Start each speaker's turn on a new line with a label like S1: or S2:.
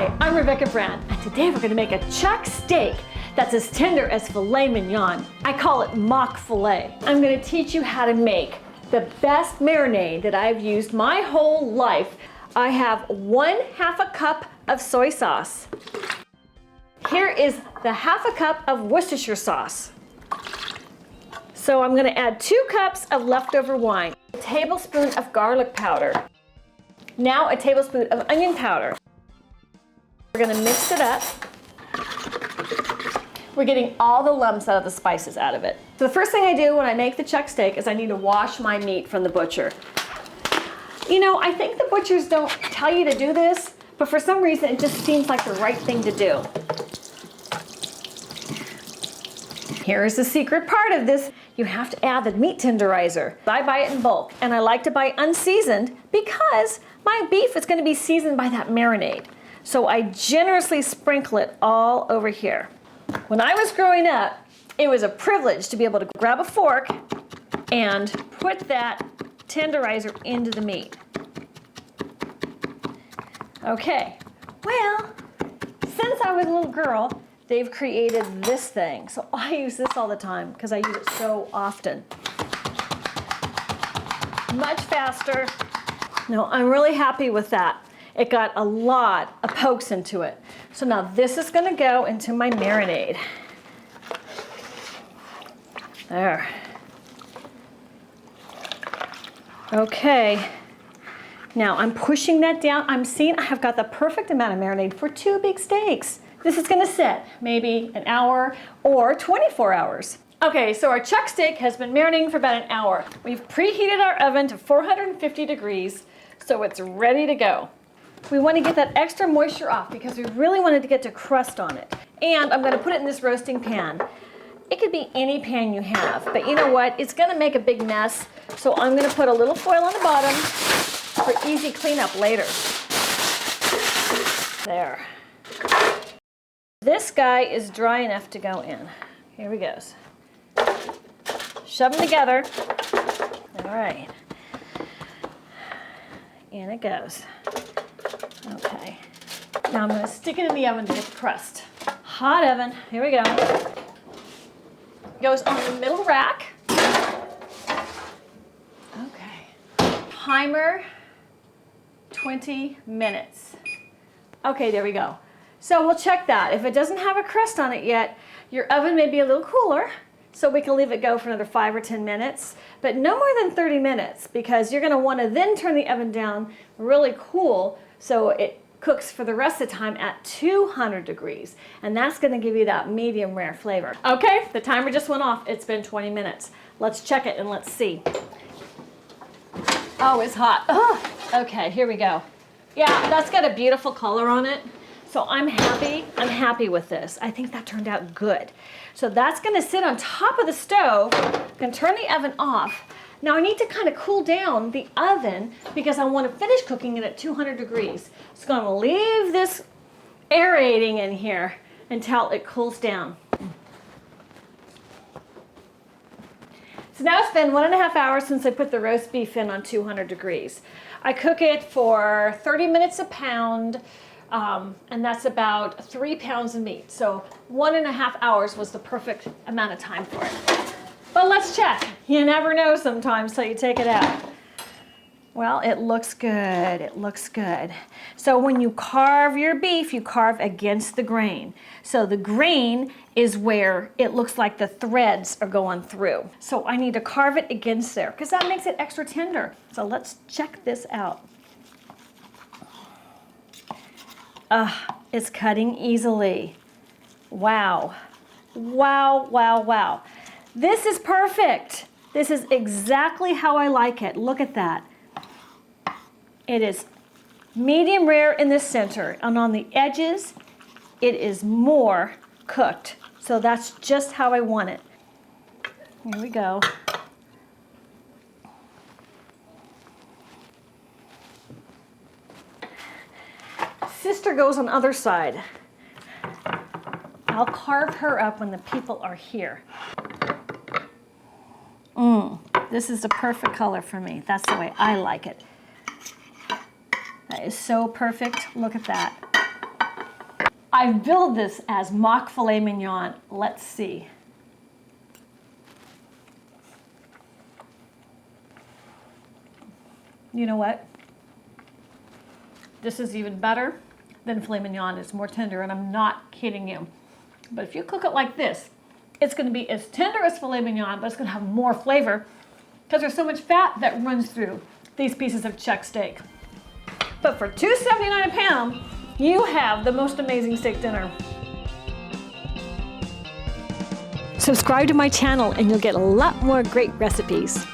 S1: Hi, I'm Rebecca Brown, and today we're going to make a chuck steak that's as tender as filet mignon. I call it mock filet. I'm going to teach you how to make the best marinade that I've used my whole life. I have 1/2 cup of soy sauce. Here is the 1/2 cup of Worcestershire sauce. So I'm going to add 2 cups of leftover wine, a tablespoon of garlic powder, now a tablespoon of onion powder. We're going to mix it up. We're getting all the lumps out of the spices out of it. So the first thing I do when I make the chuck steak is I need to wash my meat from the butcher. You know, I think the butchers don't tell you to do this, but for some reason it just seems like the right thing to do. Here's the secret part of this. You have to add the meat tenderizer. I buy it in bulk, and I like to buy unseasoned because my beef is going to be seasoned by that marinade. So I generously sprinkle it all over here. When I was growing up, it was a privilege to be able to grab a fork and put that tenderizer into the meat. Okay, well, since I was a little girl, they've created this thing. So I use this all the time because I use it so often. Much faster. No, I'm really happy with that. It got a lot of pokes into it. So now this is going to go into my marinade. There. Okay. Now I'm pushing that down. I'm seeing I have got the perfect amount of marinade for 2 big steaks. This is going to sit maybe an hour or 24 hours. Okay, so our chuck steak has been marinating for about an hour. We've preheated our oven to 450 degrees, so it's ready to go. We want to get that extra moisture off because we really wanted to get to crust on it. And I'm going to put it in this roasting pan. It could be any pan you have, but you know what? It's going to make a big mess, so I'm going to put a little foil on the bottom for easy cleanup later. There. This guy is dry enough to go in. Here he goes. Shove them together. All right. In it goes. Okay. Now I'm going to stick it in the oven to get the crust. Hot oven. Here we go. Goes on the middle rack. Okay. Timer, 20 minutes. Okay, there we go. So we'll check that. If it doesn't have a crust on it yet, your oven may be a little cooler, so we can leave it go for another 5 or 10 minutes, but no more than 30 minutes because you're going to want to then turn the oven down really cool so it cooks for the rest of the time at 200 degrees, and that's going to give you that medium rare flavor. Okay, the timer just went off. It's been 20 minutes. Let's check it and let's see. Oh, it's hot. Oh, okay, here we go. Yeah, that's got a beautiful color on it. So I'm happy with this. I think that turned out good. So that's going to sit on top of the stove. I'm going to turn the oven off. Now I need to kind of cool down the oven because I want to finish cooking it at 200 degrees. So I'm going to leave this aerating in here until it cools down. So now it's been 1.5 hours since I put the roast beef in on 200 degrees. I cook it for 30 minutes a pound. And that's about 3 pounds of meat. So 1.5 hours was the perfect amount of time for it. But let's check. You never know sometimes till you take it out. Well, it looks good. It looks good. So when you carve your beef, you carve against the grain. So the grain is where it looks like the threads are going through. So I need to carve it against there because that makes it extra tender. So let's check this out. It's cutting easily. Wow. Wow, wow, wow. This is perfect. This is exactly how I like it. Look at that. It is medium rare in the center, and on the edges, it is more cooked. So that's just how I want it. Here we go. Sister goes on the other side. I'll carve her up when the people are here. This is the perfect color for me. That's the way I like it. That is so perfect. Look at that. I've billed this as mock filet mignon. Let's see. You know what? This is even better than filet mignon. It's more tender, and I'm not kidding you. But if you cook it like this, it's going to be as tender as filet mignon, but it's going to have more flavor because there's so much fat that runs through these pieces of chuck steak. But for $2.79 a pound, you have the most amazing steak dinner. Subscribe to my channel and you'll get a lot more great recipes.